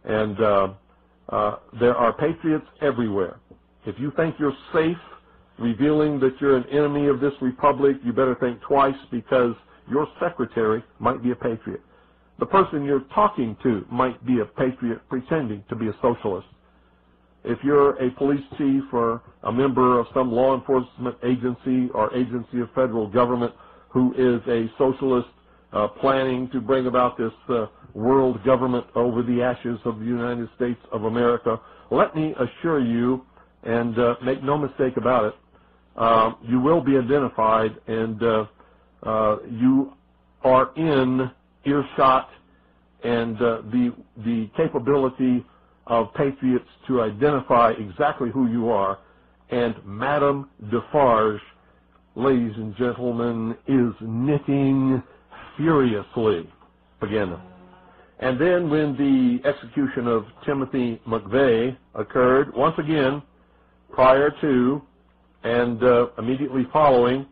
And there are patriots everywhere. If you think you're safe revealing that you're an enemy of this republic, you better think twice, because your secretary might be a patriot. The person you're talking to might be a patriot pretending to be a socialist. If you're a police chief or a member of some law enforcement agency or agency of federal government who is a socialist planning to bring about this world government over the ashes of the United States of America, let me assure you, and make no mistake about it, you will be identified, and you are in earshot, and the capability of patriots to identify exactly who you are. And Madame Defarge, ladies and gentlemen, is knitting furiously again. And then when the execution of Timothy McVeigh occurred, once again, prior to and immediately following,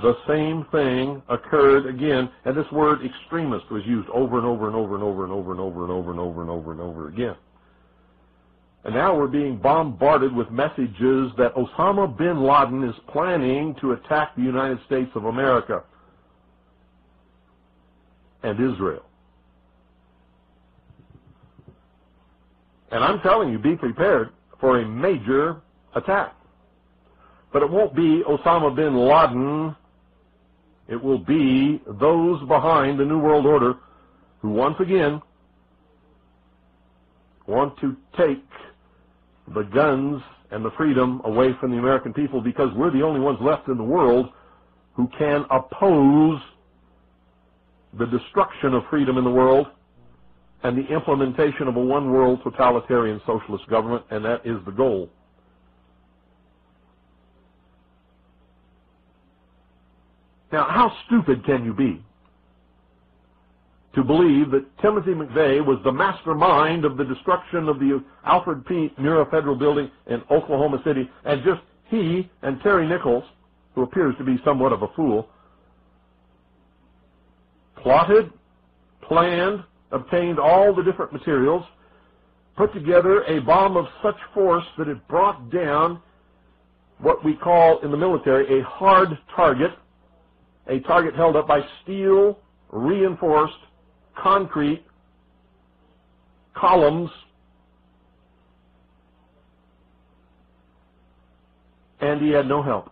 the same thing occurred again, and this word extremist was used over and over and over and over and over and over and over and over and over and over again. And now we're being bombarded with messages that Osama bin Laden is planning to attack the United States of America and Israel. And I'm telling you, be prepared for a major attack. But it won't be Osama bin Laden. It will be those behind the New World Order who once again want to take the guns and the freedom away from the American people, because we're the only ones left in the world who can oppose the destruction of freedom in the world and the implementation of a one-world totalitarian socialist government, and that is the goal. Now, how stupid can you be to believe that Timothy McVeigh was the mastermind of the destruction of the Alfred P. Murrah Federal Building in Oklahoma City, and just he and Terry Nichols, who appears to be somewhat of a fool, plotted, planned, obtained all the different materials, put together a bomb of such force that it brought down what we call in the military a hard target, a target held up by steel, reinforced, concrete columns, and he had no help.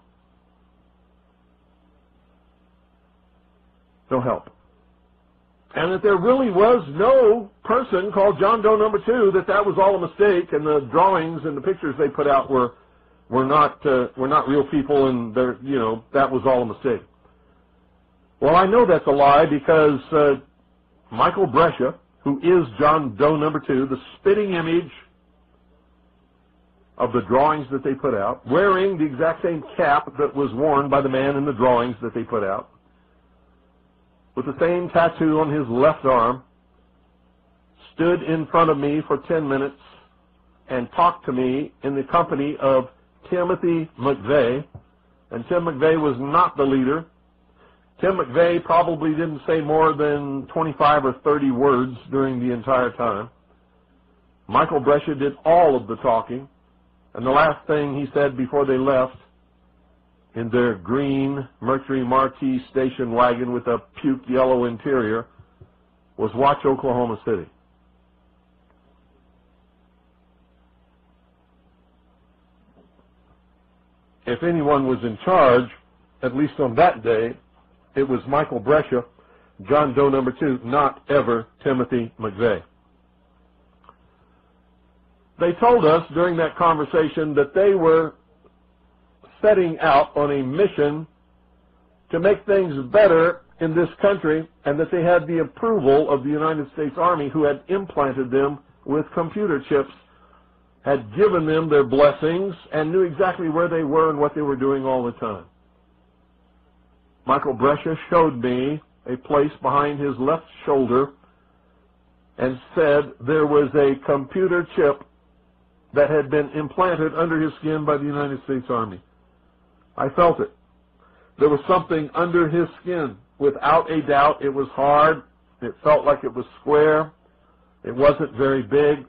No help. And that there really was no person called John Doe number 2, that was all a mistake, and the drawings and the pictures they put out were not real people, and that was all a mistake. Well, I know that's a lie, because Michael Brescia, who is John Doe number 2, the spitting image of the drawings that they put out, wearing the exact same cap that was worn by the man in the drawings that they put out, with the same tattoo on his left arm, stood in front of me for 10 minutes and talked to me in the company of Timothy McVeigh. And Tim McVeigh was not the leader. Tim McVeigh probably didn't say more than 25 or 30 words during the entire time. Michael Brescia did all of the talking, and the last thing he said before they left in their green Mercury Marquis station wagon with a puke yellow interior was, "Watch Oklahoma City." If anyone was in charge, at least on that day, it was Michael Brescia, John Doe number 2, not ever Timothy McVeigh. They told us during that conversation that they were setting out on a mission to make things better in this country, and that they had the approval of the United States Army, who had implanted them with computer chips, had given them their blessings, and knew exactly where they were and what they were doing all the time. Michael Brescia showed me a place behind his left shoulder and said there was a computer chip that had been implanted under his skin by the United States Army. I felt it. There was something under his skin. Without a doubt, it was hard. It felt like it was square. It wasn't very big.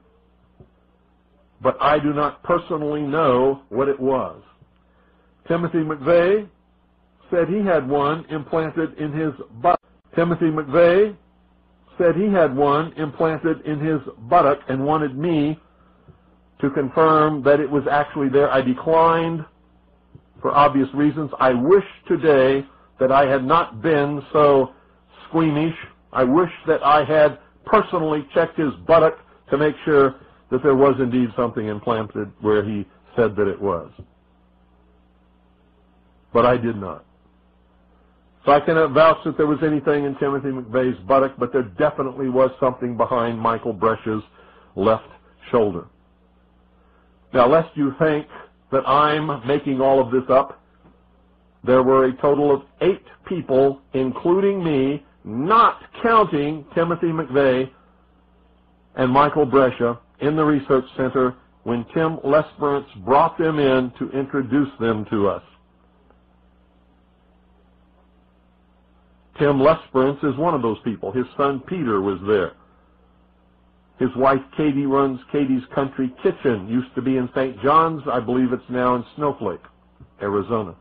but I do not personally know what it was. Timothy McVeigh said he had one implanted in his buttock. Timothy McVeigh said he had one implanted in his buttock and wanted me to confirm that it was actually there. I declined for obvious reasons. I wish today that I had not been so squeamish. I wish that I had personally checked his buttock to make sure that there was indeed something implanted where he said that it was. But I did not. So I cannot vouch that there was anything in Timothy McVeigh's buttock, but there definitely was something behind Michael Bresch's left shoulder. Now, lest you think that I'm making all of this up, there were a total of 8 people, including me, not counting Timothy McVeigh and Michael Brescia, in the research center when Tim Lesperance brought them in to introduce them to us. Tim Lesperance is one of those people. His son Peter was there. His wife Katie runs Katie's Country Kitchen. Used to be in St. John's. I believe it's now in Snowflake, Arizona.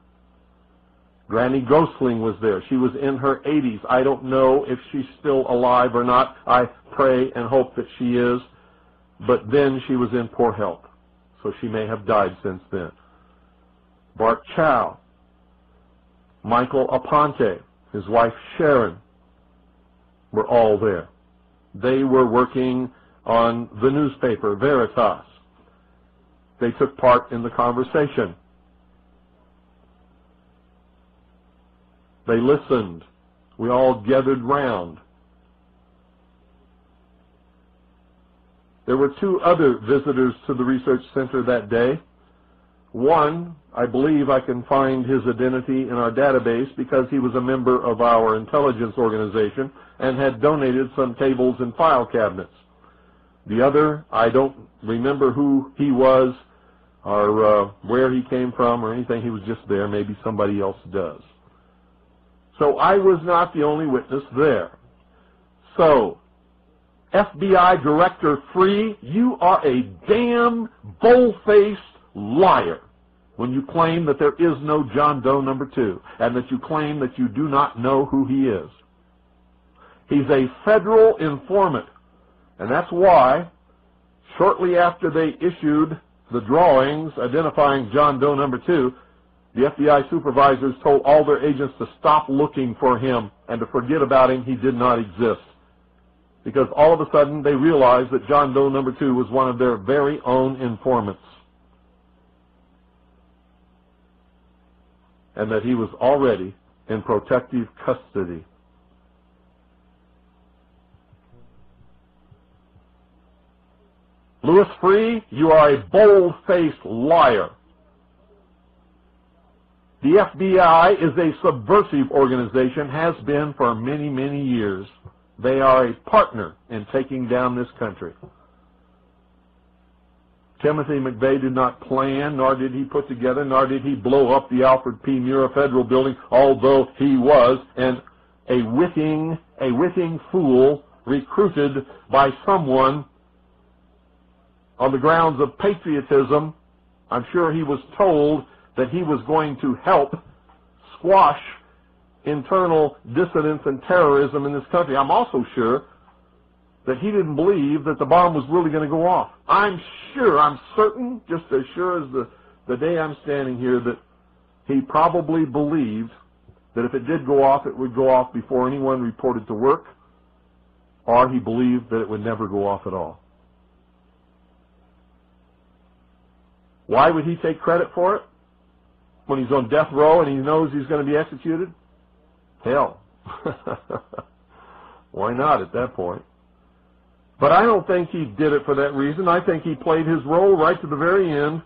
Granny Gosling was there. She was in her 80s. I don't know if she's still alive or not. I pray and hope that she is. But then she was in poor health, so she may have died since then. Bart Chow, Michael Aponte, his wife Sharon, were all there. They were working on the newspaper, Veritas. They took part in the conversation. They listened. We all gathered round. There were 2 other visitors to the research center that day. One, I believe I can find his identity in our database because he was a member of our intelligence organization and had donated some tables and file cabinets. The other, I don't remember who he was or where he came from or anything. He was just there. Maybe somebody else does. So I was not the only witness there. So, FBI Director Free, you are a damn bull-faced liar when you claim that there is no John Doe number 2 and that you claim that you do not know who he is. He's a federal informant, and that's why shortly after they issued the drawings identifying John Doe number 2, the FBI supervisors told all their agents to stop looking for him and to forget about him. He did not exist. Because all of a sudden they realized that John Doe number 2 was one of their very own informants. And that he was already in protective custody. Louis Freeh, you are a bold-faced liar. The FBI is a subversive organization, has been for many, many years. They are a partner in taking down this country. Timothy McVeigh did not plan, nor did he put together, nor did he blow up the Alfred P. Murrah Federal Building, although he was a witting fool recruited by someone on the grounds of patriotism. I'm sure he was told that he was going to help squash internal dissidence and terrorism in this country. I'm also sure that he didn't believe that the bomb was really going to go off. I'm certain, just as sure as the day I'm standing here, that he probably believed that if it did go off, it would go off before anyone reported to work, or he believed that it would never go off at all. Why would he take credit for it when he's on death row and he knows he's going to be executed? Hell. Why not at that point? But I don't think he did it for that reason. I think he played his role right to the very end,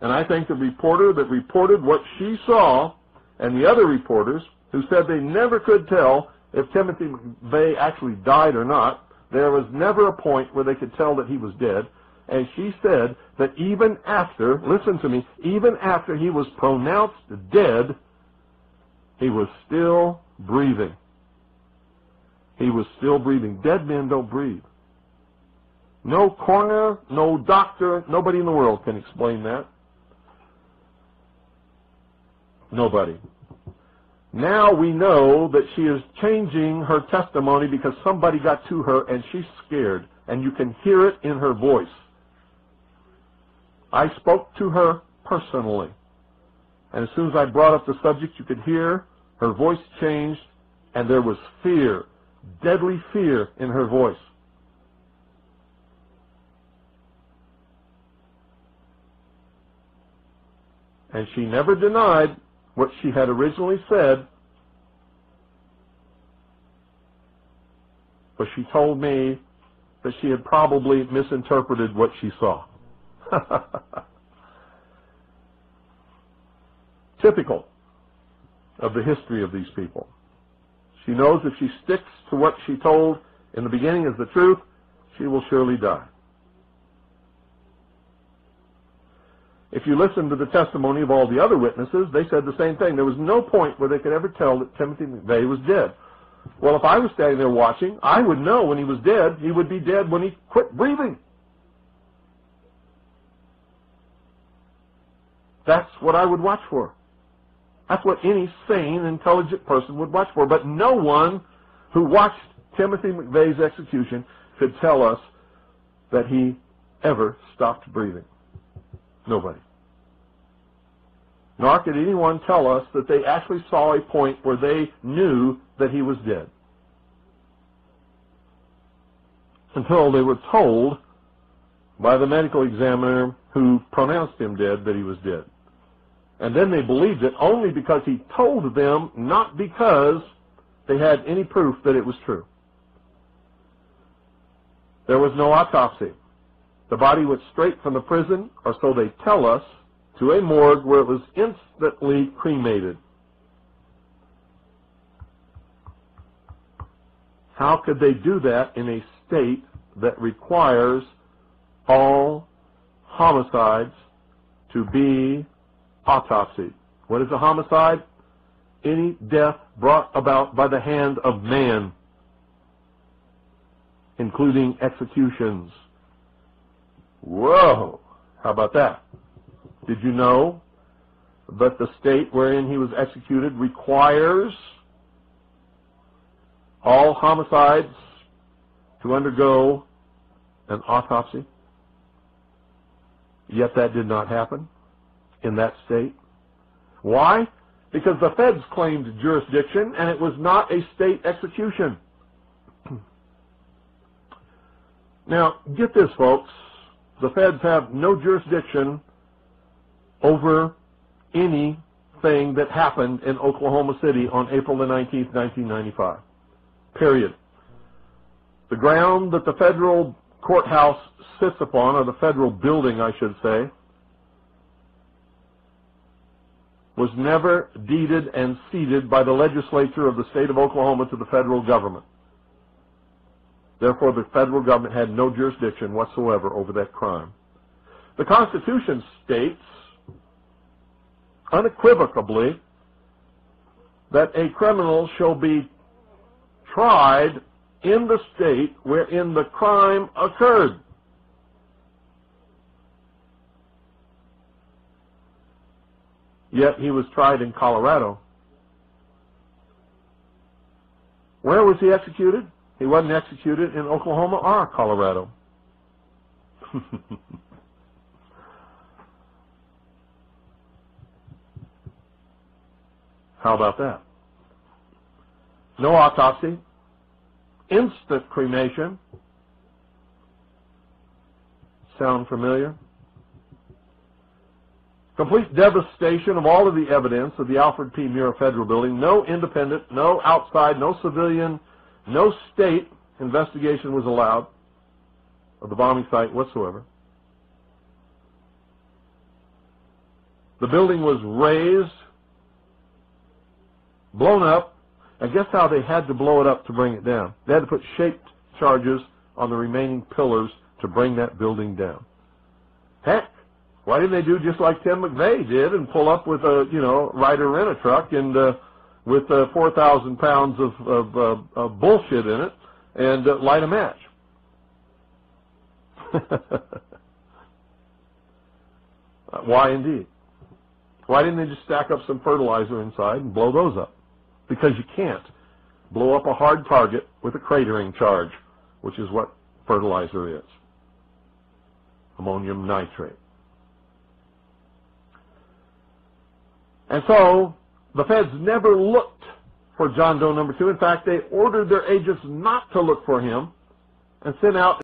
and I think the reporter that reported what she saw and the other reporters who said they never could tell if Timothy McVeigh actually died or not, there was never a point where they could tell that he was dead. And she said that even after, listen to me, even after he was pronounced dead, he was still breathing. He was still breathing. Dead men don't breathe. No coroner, no doctor, nobody in the world can explain that. Nobody. Now we know that she is changing her testimony because somebody got to her and she's scared, and you can hear it in her voice. I spoke to her personally, and as soon as I brought up the subject, you could hear her voice changed, and there was fear, deadly fear in her voice. And she never denied what she had originally said, but she told me that she had probably misinterpreted what she saw. Typical of the history of these people. She knows if she sticks to what she told in the beginning as the truth, she will surely die. If you listen to the testimony of all the other witnesses, they said the same thing. There was no point where they could ever tell that Timothy McVeigh was dead. Well, if I was standing there watching, I would know when he was dead. He would be dead when he quit breathing. That's what I would watch for. That's what any sane, intelligent person would watch for. But no one who watched Timothy McVeigh's execution could tell us that he ever stopped breathing. Nobody. Nor could anyone tell us that they actually saw a point where they knew that he was dead. Until they were told by the medical examiner who pronounced him dead that he was dead. And then they believed it only because he told them, not because they had any proof that it was true. There was no autopsy. The body went straight from the prison, or so they tell us, to a morgue where it was instantly cremated. How could they do that in a state that requires all homicides to be autopsied? What is a homicide? Any death brought about by the hand of man, including executions. Whoa! How about that? Did you know that the state wherein he was executed requires all homicides to undergo an autopsy? Yet that did not happen in that state. Why? Because the feds claimed jurisdiction, and it was not a state execution. Now, get this, folks. The feds have no jurisdiction over anything that happened in Oklahoma City on April the 19th, 1995. Period. The ground that the federal courthouse sits upon, or the federal building, I should say, was never deeded and ceded by the legislature of the state of Oklahoma to the federal government. Therefore, the federal government had no jurisdiction whatsoever over that crime. The Constitution states unequivocally that a criminal shall be tried in the state wherein the crime occurred. Yet he was tried in Colorado. Where was he executed? He wasn't executed in Oklahoma or Colorado. How about that? No autopsy, instant cremation. Sound familiar? Complete devastation of all of the evidence of the Alfred P. Murrah Federal Building. No independent, no outside, no civilian, no state investigation was allowed of the bombing site whatsoever. The building was razed, blown up, and guess how they had to blow it up to bring it down? They had to put shaped charges on the remaining pillars to bring that building down. Heck, why didn't they do just like Tim McVeigh did and pull up with a, Ryder rent-a-truck and with 4,000 pounds of bullshit in it and light a match? Why indeed? Why didn't they just stack up some fertilizer inside and blow those up? Because you can't blow up a hard target with a cratering charge, which is what fertilizer is. Ammonium nitrate. And so the feds never looked for John Doe number 2. In fact, they ordered their agents not to look for him and sent out